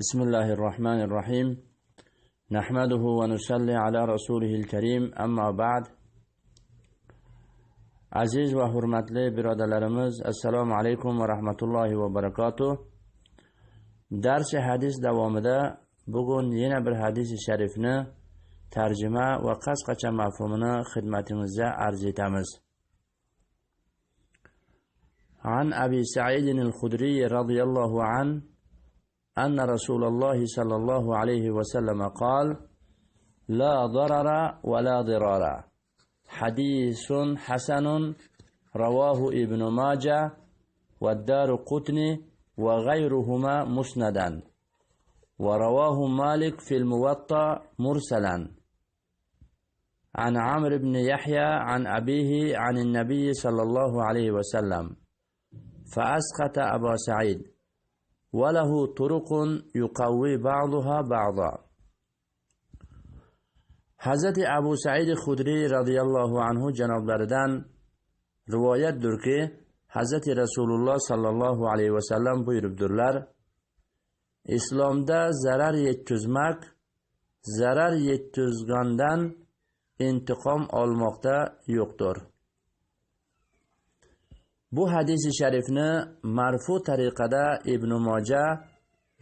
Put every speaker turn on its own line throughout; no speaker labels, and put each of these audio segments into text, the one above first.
بسم الله الرحمن الرحيم نحمده ونصلي على رسوله الكريم أما بعد عزيز وحرمت لي برادرlarimiz السلام عليكم ورحمة الله وبركاته. درس حديث davomida bugun yana bir hadis-i sharifni tarjima va qisqacha mafhumini xizmatimizga arz etamiz. عن أبي سعيد الخدري رضي الله عنه أن رسول الله صلى الله عليه وسلم قال: لا ضرر ولا ضرار. حديث حسن رواه ابن ماجه والدارقطني وغيرهما مسندا، ورواه مالك في الموطأ مرسلا عن عمرو بن يحيى عن أبيه عن النبي صلى الله عليه وسلم، فأسقط أبا سعيد وله طرق يقوي بعضها بعضا. Hazrat Abu Said Khudri radhiyallohu anhu janoblaridan rivoyatdirki, Hazrat Rasululloh sallallohu alayhi vasallam buyuribdilar: Islomda zarar yetkazmak, zarar yetkazgandan intiqom olmoqda yo'qdir. Bu hadis-i sharifni marfu tariqada Ibn Moja,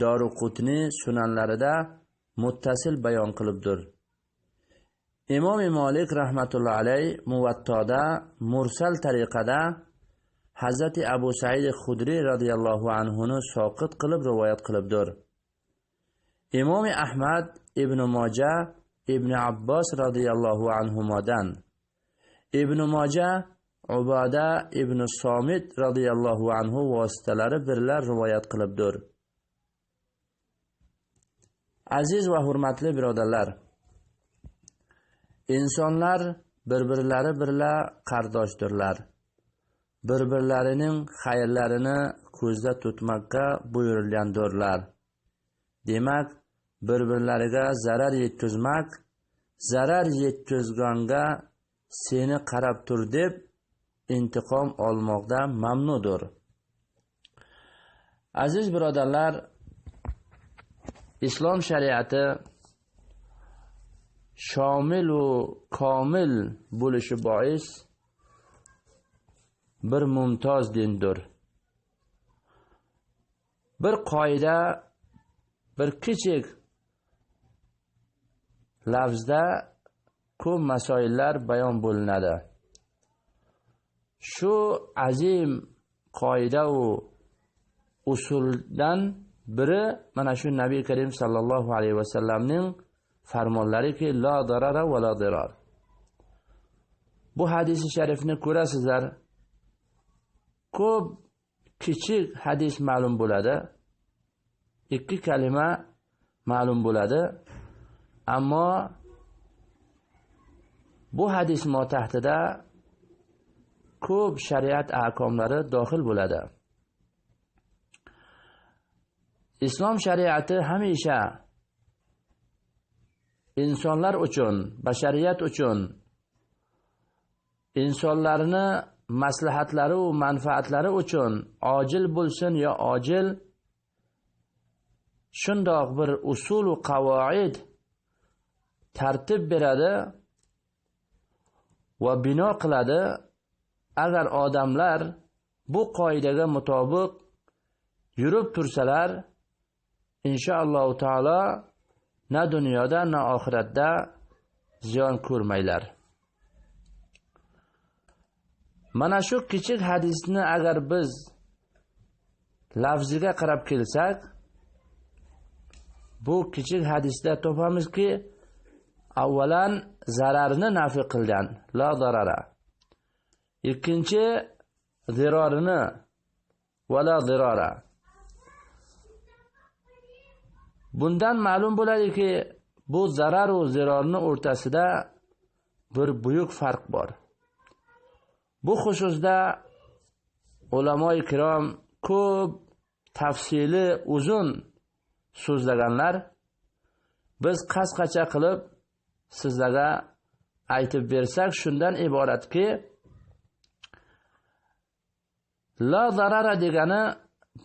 Doruqutni sunanlarida muttasil bayon qilibdir. Imom Malik rahmatullohi alayh Muvattoda mursal tariqada Hazrati Abu Said Khudri radhiyallohu anhu ni soqit qilib rivoyat qilibdir. Imom Ahmad, Ibn Moja, Ibn Abbos radhiyallohu anhumodan, Ibn Moja Ubada ibn Somit radhiyallohu anhu vositalari birlar rivoyat qilibdir. Aziz va hurmatli birodarlar, insonlar bir-birlari bilan qardoshdirlar. Bir-birlarining xayrlarini ko'zda tutmakka buyurilgandirlar. Demak, bir-birlariga zarar yetkazmak, zarar yetkazganga seni qarab tur deb intiqom olmoqda mamnudur. Aziz birodarlar, islom shariati shomil va komil bo'lishi bois bir mumtoz dindir. Bir qoida, bir kichik lafzda ko'p masoillar bayon bo'linadi. Shu azim qoida va usuldan biri mana shu Nabiy Karim sallallohu alayhi vasallamning farmonlariki la darara va la dirar. Bu hadis-i sharifni ko'rasizlar, ko'p kichik hadis ma'lum bo'ladi, ikki kalima ma'lum bo'ladi, ammo bu hadis motahtida ko'p shariat ahkomlari daxil bo'ladi. Islom shariati hamisha insonlar uchun, bashariyat uchun, insonlarni maslahatlari va manfaatlari uchun ojil bo'lsin yo ojil, shundoq bir usul va qavoid tartib beradi va bino qiladi. Agar odamlar bu qoidaga mutobiq yurib tursalar, inshaalloh taolo na dunyoda na oxiratda ziyon ko'rmaylar. Mana shu kichik hadisni agar biz lafziga qarab kelsak, bu kichik hadisda topamizki, avvalan zararni nafi qilgan, la darara. Ikkinchi zirorini vala zirora. Bundan ma'lum bo'ladiki, bu zarar va zirorning o'rtasida bir buyuk farq bor. Bu xususda ulamoi kirom ko'p tafsili uzun so'zlaganlar. Biz qisqacha qilib sizlarga aytib bersak shundan iboratki, la zarara degani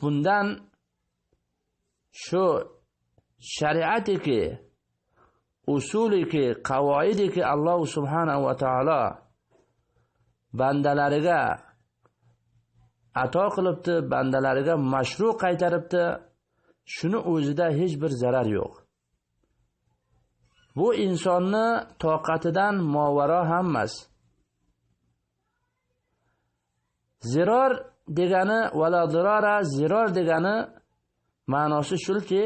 bundan shu shariatiki, usuliki, qavoidiki Alloh subhanahu va taolo bandalariga ato qilibdi, bandalariga mashru' qaytaribdi. Shuni o'zida hech bir zarar yo'q. Bu insonni toqatidan movaro ham emas. Ziror degani vala dirora, ziror degani ma'nosi shulki,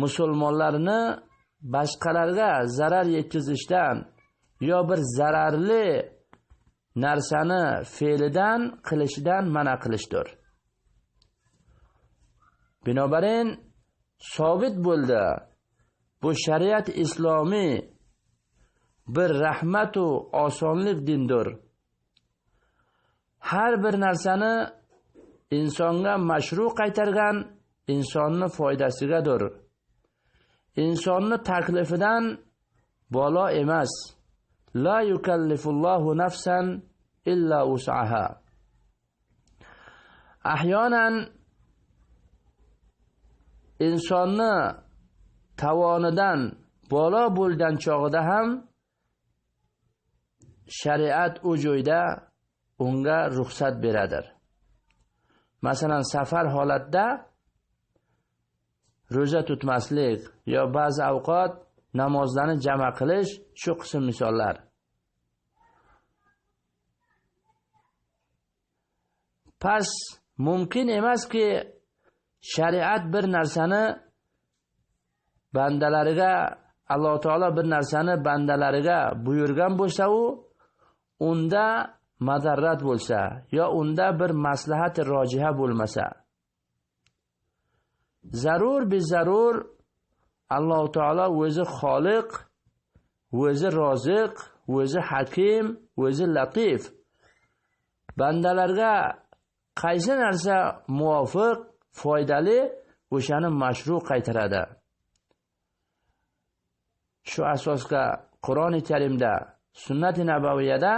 musulmonlarni boshqalarga zarar yetkazishdan yo bir zararli narsani fe'lidan qilishidan mana qilishdir. Binobarin sobit bo'ldi. Bu shariat islomiy bir rahmat va osonlik dindir. Har bir narsani insonga mashru' qaytargan insonni foydasigadir. İnsonni taklifidan bolo emas. La yukallifullohu nafsan illa wus'aha. Ahyonan insonni tavonidan bolo bo'lgan chog'ida ham shariat u joyda unga ruxsat beradir. Masalan, safar holatda ro'za tutmaslik yo ba'zi avqat namozlarni jama qilish shu qism misollar. Pas mumkin emaski shariat bir narsani bandalariga, Alloh taolo bir narsani bandalariga buyurgan bo'lsa, unda madarrat bo'lsa yo unda bir maslahat rojiha bo'lmasa, zarur bi zarur Alloh taolo o'zi xoliq, o'zi roziq, o'zi hakim, o'zi latif. Bandalarga qaysi narsa muvofiq, foydali, o'shani mashru' qaytaradi. Shu asosga Qur'oni Karimda, Sunnati Nabaviyada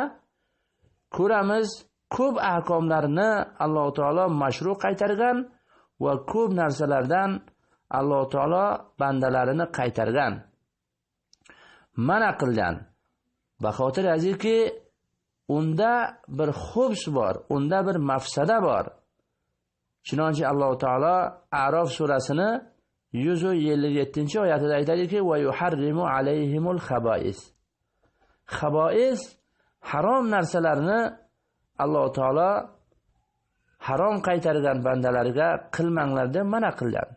ko'ramiz, ko'p ahkomlarni Alloh taolo mashru' qaytargan va ko'p narsalardan Alloh taolo bandalarini qaytargan, mana qilgan. Bahotir aziki, unda bir xubs bor, unda bir mafsada bor. Chunonchi Alloh taolo A'rof surasini 157-oyatida aytadiki: "Va yuharrimu alayhimul khaba'is." Khaba'is harom narsalarni Alloh taolo harom qaytargan bandalariga qilmanglar deb mana qilgan.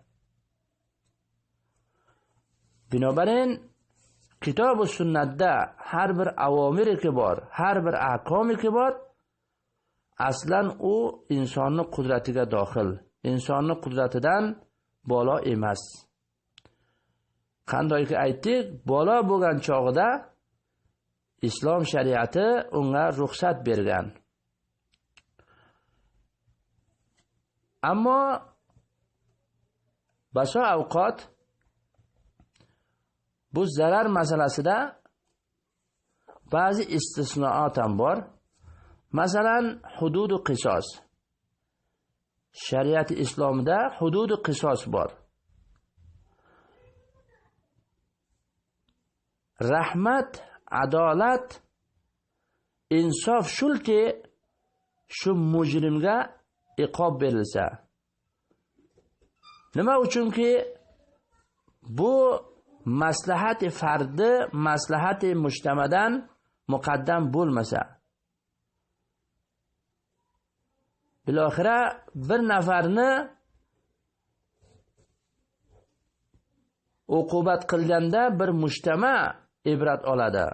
Binobarin kitob va sunnatda har bir avomiriki bor, har bir ahkomiki bor, aslan u insonning qudratiga dohil, insonning qudratidan bolo emas. Qandoyki aytdik, bolo bo'lgan chog'ida islom shariati unga ruxsat bergan. Ammo baso avqat bu zarar masalasida ba'zi istisnoat ham bor. Masalan, hududu qisos. Shariat islomida hududu qisos bor. Rahmat, adolat, insof shulki shu mujrimga iqob berilsa. Nima uchunki bu maslahati fardi, maslahati mujtamadan muqaddam bo'lmasa, biloxira bir nafarni uqubat qilganda bir mujtama ibrat oladi.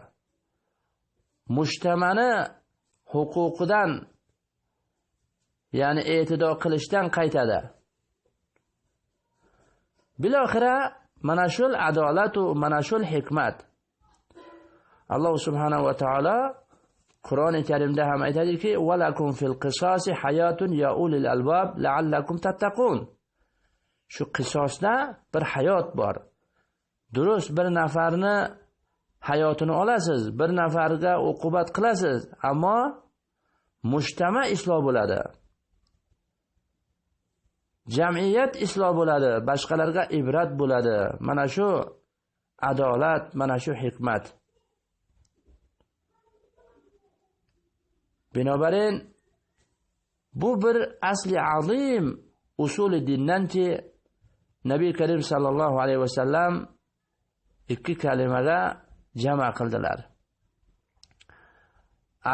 Mujtamani huquqidan, ya'ni e'tido qilishdan qaytadi. Biloxira mana shul adolat va mana shul hikmat. Alloh subhanahu va taolo Qur'oni Karimda ham aytadiki: "Va lakum fil qisasi hayatun ya ulil albab la'allakum tattaqun." Shu qisosda bir hayot bor. Durust bir nafarni hayotini olasiz, bir nafarga uqubat qilasiz, ammo mujtama isloh bo'ladi. jamiyat isloh bo'ladi, boshqalarga ibrat bo'ladi. Mana shu adolat, mana shu hikmat. Binobarin bu bir asli azim usuli dindanki Nabi Karim sallallohu alayhi vasallam ikki kalimaga jama qildilar.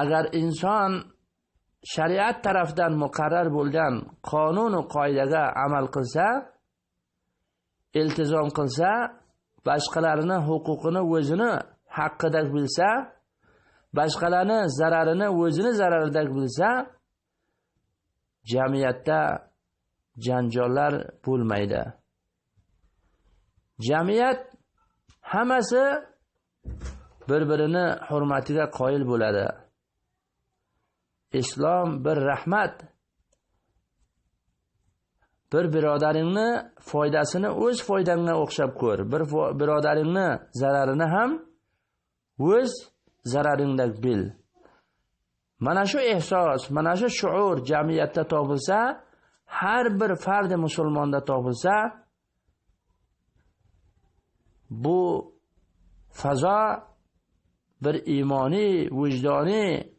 Agar inson shariat tarafdan muqarrar bo'lgan qonun va qoidaga amal qilsa, iltizom qilsa, boshqalarning huquqini o'zini haqqidek bilsa, boshqalarning zararini o'zini zararidek bilsa, jamiyatda janjollar bo'lmaydi. Jamiyat hammasi bir-birini hurmatiga qoyil bo'ladi. Islom bir rahmat. Bir birodaringni foydasini o'z foydangga o'xshab ko'r. Bir birodaringni zararini ham o'z zararingdek bil. Mana shu ehsos, mana shu shuur jamiyatda topilsa, har bir fardi musulmonda topilsa, bu fazo bir iymoniy, vijdoniy,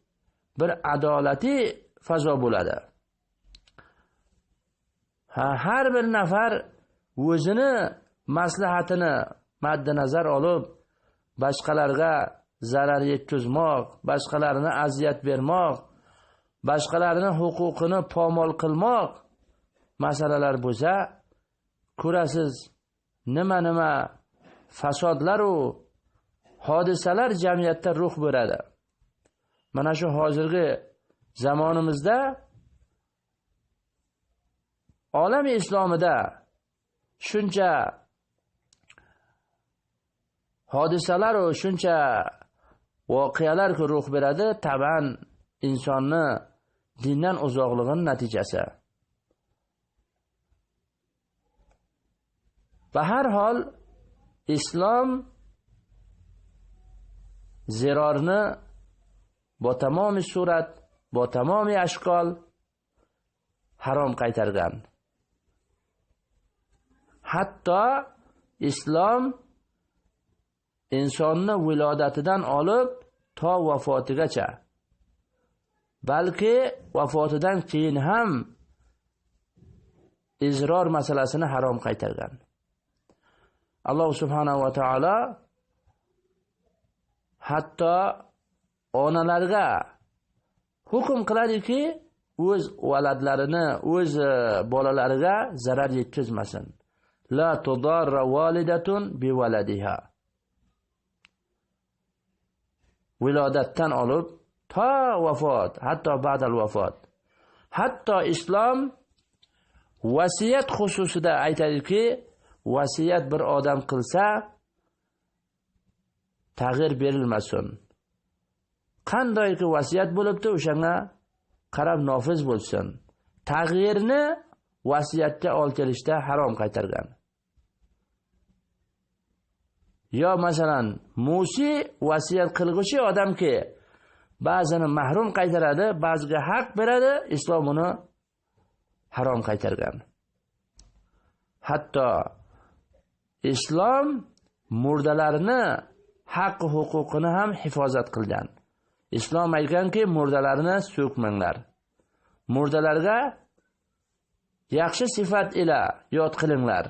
bir adolatiy fazo bo'ladi. Har bir nafar o'zini maslahatini maddi nazar olib, boshqalarga zarar yetkazmoq, boshqalarni aziyat bermoq, boshqalarning huquqini poymol qilmoq masalalar bo'lsa, ko'rasiz, nima fasodlar u hodisalar jamiyatda ruh beradi. Mana shu hozirgi zamonimizda olami islomida shuncha hodisalar u shuncha voqealar ruh beradi, taban insonni dindan uzoqligining natijasi. Va har hol islom zirorni با تمام صورت با تمام اشکال harom qaytargan. Hatto islom insonni viloyatidan olib to vafotigacha, balki vafotidan keyin ham izror masalasini harom qaytargan. Alloh subhanahu va taolo hatto onalarga hukm qiladiki, o'z valadlarini, o'z bolalariga zarar yetkazmasin. La tudarra walidatun bi waladiha. Vilodatdan olib to vafot, hatto ba'dal vafot. Hatto islom vasiyat xususida aytadiki, vasiyat bir odam qilsa tag'ir berilmasin. Qandoyki vasiyat bo'libdi, o'shanga qarab nofiz bo'lsin. Tag'yirni vasiyatga olib kelishda harom qaytargan. Yo masalan, musi vasiyat qilguvchi odamki ba'zini mahrum qaytaradi, ba'ziga haq beradi, islom uni harom qaytargan. Hatto islom murdalarni haq huquqini ham hifozat qilgan. Islom aytganki, murdalarni so'kmanglar. Murdalarga yaxshi sifat ila yod qilinglar.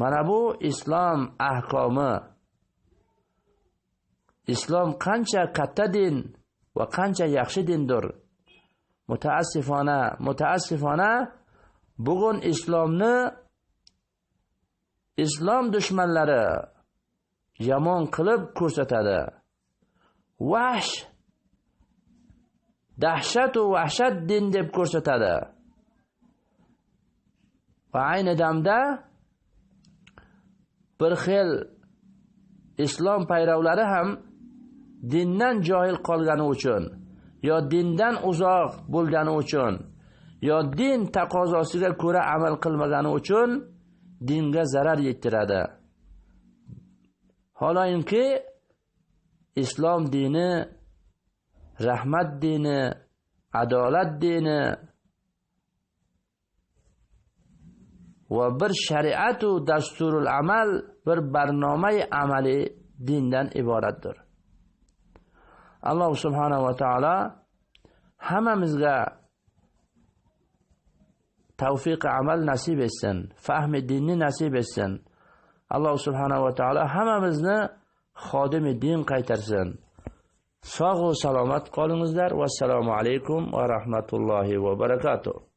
Mana bu islom ahkomi. Islom qancha katta din va qancha yaxshi dindir. Mutaassifona bugun islom dushmanlari yomon qilib ko'rsatadi. Vahsh, dahshat va vahshat din deb ko'rsatadi. Va ayni damda bir xil islom payrovlari ham dindan johil qolgani uchun, yo dindan uzoq bo'lgani uchun, yo din taqozosiga ko'ra amal qilmagani uchun dinga zarar yetkazadi. Holanki islom dini rahmat dini, adolat dini, va bir shariatu dasturul amal, bir barnomai amali dindan iboratdir. Alloh subhanahu va taolo hammamizga tavfiq amal nasib etsin, fahmi dinni nasib etsin. Alloh subhanahu va taolo hammamizni xodimi din qaytarsin. Sog' va salomat qolingizlar. Vassalomu alaykum va rahmatullohi va barakatuh.